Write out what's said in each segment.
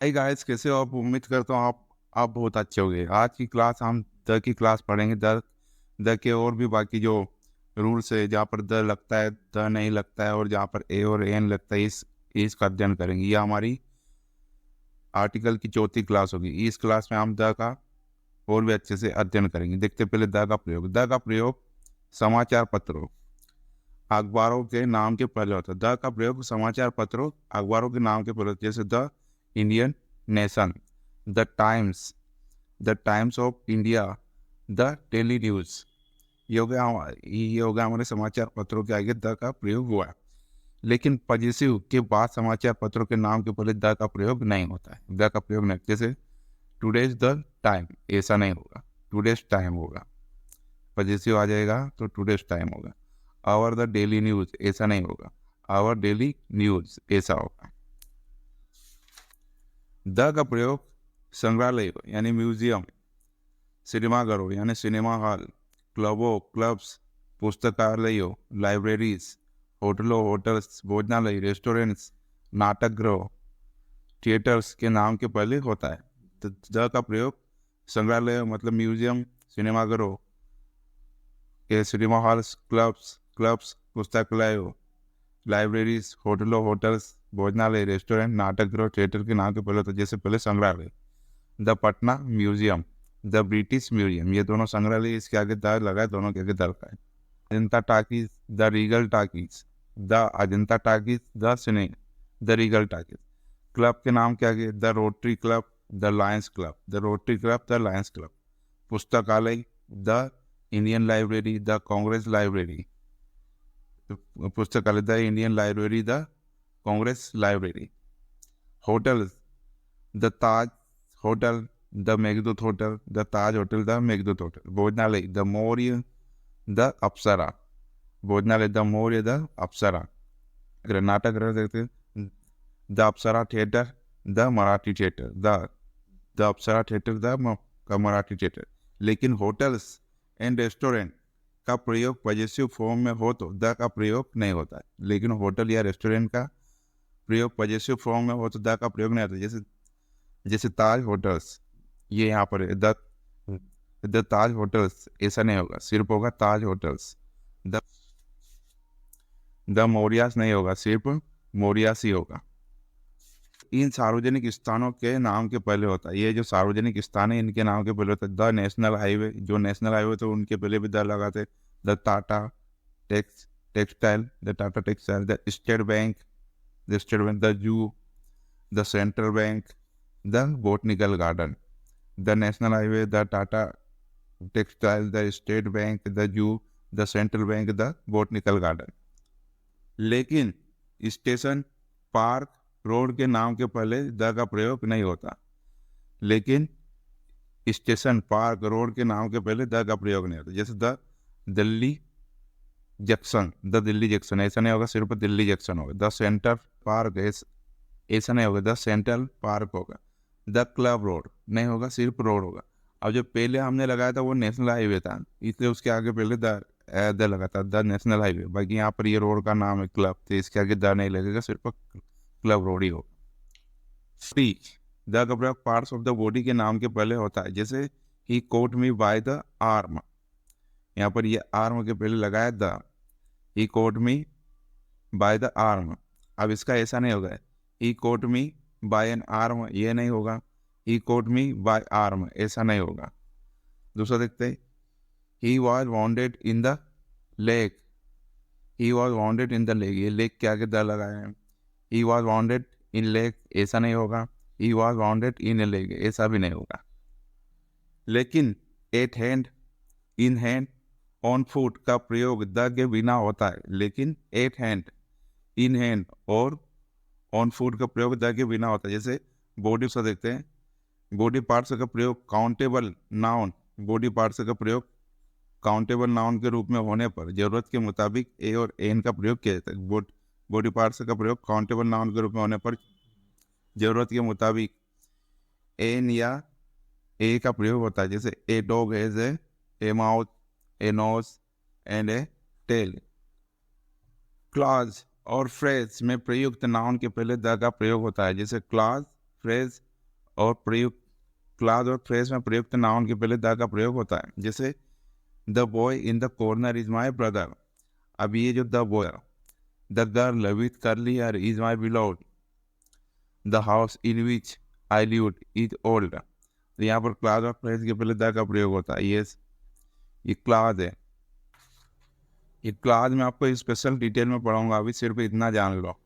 Hi guys, कैसे हो आप? उम्मीद करता हूँ आप बहुत अच्छे होंगे। आज की क्लास हम द की क्लास पढ़ेंगे। द के और भी बाकी जो रूल्स है, जहाँ पर द लगता है द नहीं लगता है, और जहाँ पर ए और एन लगता है इस इसका अध्ययन करेंगे। ये हमारी आर्टिकल की चौथी क्लास होगी। इस क्लास में हम द का और भी अच्छे से अध्ययन करेंगे। देखते पहले द का प्रयोग। द का प्रयोग समाचार पत्रों, अखबारों के नाम के पहले होता है। द का प्रयोग समाचार पत्रों, अखबारों के नाम के पहले होता है। जैसे the Indian nation, the times, the times of India, the daily news. ये हो गया हमारे समाचार पत्रों के आगे द का प्रयोग हुआ है। लेकिन पजेसिव के बाद समाचार पत्रों के नाम के पहले द का प्रयोग नहीं होता है। द का प्रयोग नहीं, जैसे टुडेज द टाइम, ऐसा नहीं होगा, टुडेज टाइम होगा। पजेसिव आ जाएगा तो टुडेज टाइम होगा। आवर द डेली न्यूज, ऐसा नहीं होगा, आवर डेली न्यूज ऐसा होगा। द का प्रयोग संग्रहालय यानी म्यूजियम, सिनेमाघरों यानी सिनेमा हॉल, क्लबों क्लब्स, पुस्तकालयों लाइब्रेरीज, होटलों होटल्स, भोजनालय रेस्टोरेंट्स, नाटक गृह थिएटर्स के नाम के पहले होता है। तो द का प्रयोग संग्रहालय मतलब म्यूजियम, सिनेमाघरों के सिनेमा हॉल्स, क्लब्स पुस्तकालयों लाइब्रेरीज, होटलों होटल्स, भोजनालय रेस्टोरेंट, नाटक गृह थिएटर के नाम के पहले होता है। जैसे पहले संग्रहालय the Patna museum, the British museum, ये दोनों संग्रहालय, इसके आगे द लगा है, दोनों के आगे द लगा है। Ajanta talkies, the Regal talkies, the Ajanta talkies, the cine, the Regal talkies. Club के नाम के आगे the Rotary club, the Lions club, the Rotary club, the Lions club. पुस्तकालय the Indian library, the Congress library. पुस्तकालय the Indian library, the Congress library. Hotels the Taj hotel, the Meghdoot hotel, the Taj hotel, the Meghdoot hotel. भोजनालय the Maurya, the Apsara, भोजनालय the Maurya, the अप्सरा। अगर नाटक रह देखते the Apsara theatre, the Marathi theatre, the Apsara theatre, the Marathi theatre. लेकिन hotels and restaurant का प्रयोग positive form में हो तो द का प्रयोग नहीं होता है। लेकिन होटल या रेस्टोरेंट का प्रयोग पॉजिटिव फॉर्म में हो तो द का प्रयोग नहीं होता। जैसे जैसे ताज होटल्स, ये यहाँ पर है, द ताज होटल्स, ऐसा नहीं होगा, सिर्फ होगा ताज होटल्स। द द मौर्यास नहीं होगा, सिर्फ मौर्यास ही होगा। इन सार्वजनिक स्थानों के नाम के पहले होता है। ये जो सार्वजनिक स्थान है इनके नाम के पहले होता है। द नेशनल हाईवे, जो नेशनल हाईवे थे उनके पहले भी द लगाते। The Tata textile, the Tata textile, the state bank, the zoo, the central bank, the botanical garden. The national highway, the Tata textile, the state bank, the zoo, the central bank, the botanical garden. लेकिन station, park, road के नाम के पहले the का प्रयोग नहीं होता। लेकिन स्टेशन, पार्क, रोड के नाम के पहले द का प्रयोग नहीं होता। जैसे the Delhi junction, the Delhi junction, ऐसा नहीं होगा, सिर्फ दिल्ली जंक्शन होगा। द सेंटर पार्क, ऐसा नहीं होगा, द सेंट्रल पार्क होगा। द क्लब रोड नहीं होगा, सिर्फ रोड होगा। अब जो पहले हमने लगाया था वो नेशनल हाईवे था, इसलिए उसके आगे पहले द लगा था, द नेशनल हाईवे। बाकी यहाँ पर ये रोड का नाम है क्लब, तो इसके आगे द नहीं लगेगा, सिर्फ क्लब रोड ही होगा। द का प्रयोग पार्ट्स ऑफ द बॉडी के नाम के पहले होता है। जैसे he caught me by the arm, यहाँ पर ये आर्म के पहले लगाया the. He caught me by the arm, अब इसका ऐसा नहीं होगा, he caught me by an arm, ये नहीं होगा। He caught me by arm, ऐसा नहीं होगा। दूसरा देखते हैं, he was wounded in the lake, he was wounded in the lake, ये लेक के आगे द लगाए हैं। He was wounded in lake, ऐसा नहीं होगा। ही was wounded in A lake, ऐसा भी नहीं होगा। लेकिन eight hand, in hand, on foot का प्रयोग द के बिना होता है। लेकिन एट हैंड, इन हैंड और ऑन फुट का प्रयोग द के बिना होता है। जैसे बॉडी से देखते हैं, बॉडी पार्ट्स का प्रयोग काउंटेबल नाउन, बॉडी पार्ट्स का प्रयोग काउंटेबल नाउन के रूप में होने पर जरूरत के मुताबिक ए और एन का प्रयोग किया जाता है। बॉडी पार्ट्स का प्रयोग काउंटेबल नाउन के रूप में होने पर जरूरत के मुताबिक एन या ए का प्रयोग होता है। जैसे a dog has a mouth, a nose and a tail. Clause और फ्रेज में प्रयुक्त नाउन के पहले द का प्रयोग होता है। जैसे क्लॉज, फ्रेज, और प्रयुक्त क्लास और फ्रेज में प्रयुक्त नाउन के पहले द का प्रयोग होता है। जैसे the boy in the corner is my brother. अब ये जो the boy, the girl with curly hair is my beloved, the house in which I lived is old. तो यहाँ पर क्लास और फ्रेज के पहले द का प्रयोग होता है। ये क्लास है। ये क्लास में आपको स्पेशल डिटेल में पढ़ाऊंगा, अभी सिर्फ इतना जान लो।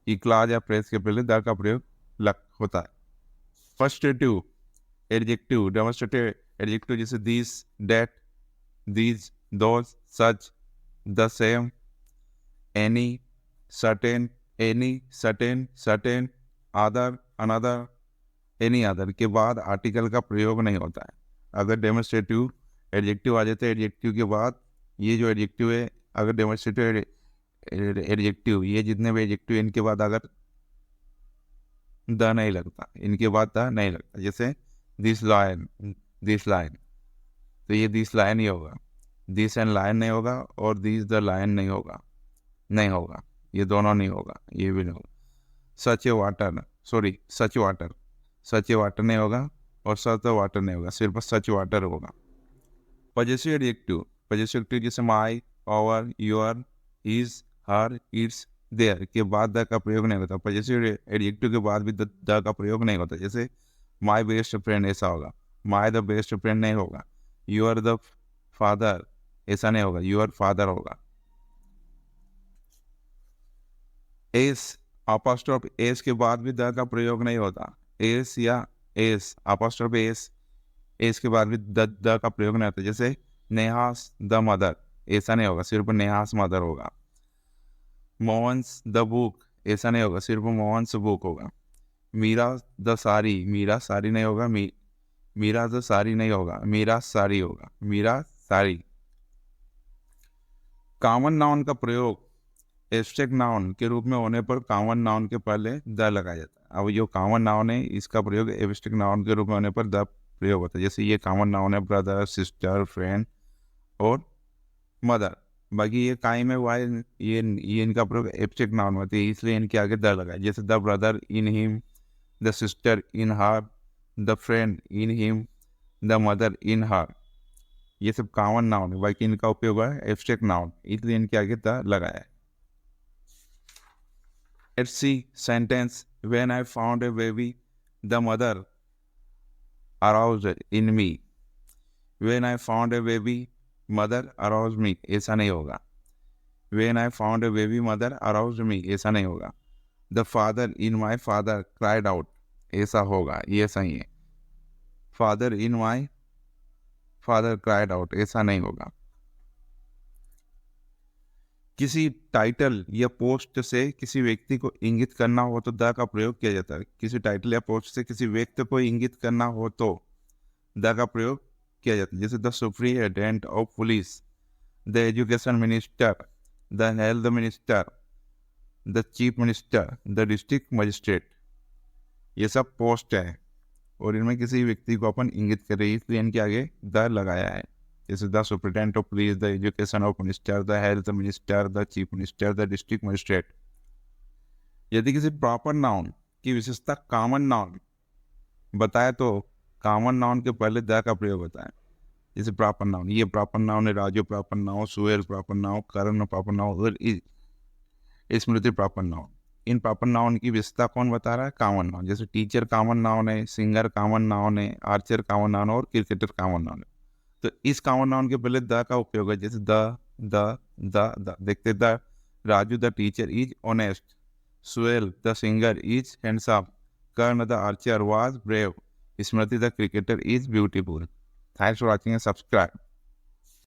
ये क्लास या फ्रेज के पहले द का प्रयोग होता है। फर्स्टेटिव एडजेक्टिव, डेमोस्ट्रेटिव एडजेक्टिव जैसे this, that, these, those, such, the same, any, certain, other, another, any other के बाद आर्टिकल का प्रयोग नहीं होता है। अगर डेमोस्ट्रेटिव एडजेक्टिव आ जाते हैं, एडजेक्टिव के बाद ये जो एडजेक्टिव है, अगर डेमोस्ट्रेटिव एडजेक्टिव, ये जितने भी एडजेक्टिव इनके बाद अगर द नहीं लगता, इनके बाद द नहीं लगता। जैसे दिस लाइन, तो ये दिस लाइन ही होगा, दिस एंड लाइन नहीं होगा, और दिस द लाइन नहीं होगा, ये दोनों नहीं होगा, ये भी नहीं होगा। सच ए वाटर नहीं होगा, और सच द वाटर नहीं होगा, सिर्फ सच वाटर होगा। पॉजेसिव एडजेक्टिव जैसे my, our, your, his, her, its, their के बाद द का प्रयोग नहीं होता। पॉजेसिव एडजेक्टिव के बाद भी द का प्रयोग नहीं होता। जैसे माई बेस्ट फ्रेंड ऐसा होगा, माई द बेस्ट फ्रेंड नहीं होगा। यू आर द फादर ऐसा नहीं होगा, यूर फादर होगा। एस, अपॉस्ट्रोफ एस के बाद भी द का प्रयोग नहीं होता। एस या एस, अपॉस्ट्रोफ एस के बाद भी द का प्रयोग नहीं होता। जैसे नेहास द मदर ऐसा नहीं होगा, सिर्फ नेहास मदर होगा। मोहन्स द बुक ऐसा नहीं होगा, सिर्फ मोहन्स बुक होगा। मीरा द साड़ी, मीरा साड़ी नहीं होगा, मीरा द साड़ी नहीं होगा, मीरा साड़ी होगा, मीरा साड़ी। कॉमन नाउन का प्रयोग एब्स्ट्रैक्ट नाउन के रूप में होने पर कॉमन नाउन के पहले द लगाया जाता है। अब जो कॉमन नाउन है इसका प्रयोग एब्स्ट्रैक्ट नाउन के रूप में होने पर द प्रयोग होता है। जैसे ये कॉमन नाउन है ब्रदर, सिस्टर, फ्रेंड और मदर। बाकी ये काइम है वाई, ये इनका प्रयोग एब्स्ट्रैक्ट नाउन होती है, इसलिए इनके आगे द लगाया। जैसे the brother in him, the sister in her, the friend in him, the mother in her. ये सब कॉमन नाउन है, बाकी इनका उपयोग है एब्स्ट्रैक्ट नाउन, इसलिए इनके आगे द लगाया है। Let's see sentence. When I found a baby, the mother aroused in me. When I found a baby, mother aroused me. ऐसा नहीं होगा। When I found a baby, mother aroused me. ऐसा नहीं होगा। The father in my father cried out. ऐसा होगा, ये सही है। Father in my father cried out. ऐसा नहीं होगा। किसी टाइटल या पोस्ट से किसी व्यक्ति को इंगित करना हो तो द का प्रयोग किया जाता है। किसी टाइटल या पोस्ट से किसी व्यक्ति को इंगित करना हो तो द का प्रयोग किया जाता है। जैसे the superintendent of police, the education minister, the health minister, the chief minister, the district magistrate. ये सब पोस्ट है और इनमें किसी व्यक्ति को अपन इंगित कर रहे हैं, इसलिए इनके आगे द लगाया है। जैसे the superintendent of police, the education of minister, the health minister, the chief minister, the district magistrate. यदि किसी प्रॉपर नाउन की विशेषता कॉमन नाउन बताए तो कॉमन नाउन के पहले द का प्रयोग होता है। जैसे प्रॉपर नाउन, ये प्रॉपर नाउन है, Raju proper noun, Suhail proper noun, Karan proper noun और स्मृति प्रॉपर नाउन। इन प्रॉपर नाउन की विशेषता कौन बता रहा है? Common noun. जैसे टीचर कॉमन नाउन है, सिंगर कॉमन नाउन है, आर्चर कॉमन नाउन और क्रिकेटर कॉमन नाउन है। तो इस कॉमन नाउन के पहले द का उपयोग है। जैसे द देखते the Raju the teacher is honest, Suhel the singer is handsome, Karna the archer was brave, Smriti the cricketer is beautiful. Thanks for watching and subscribe.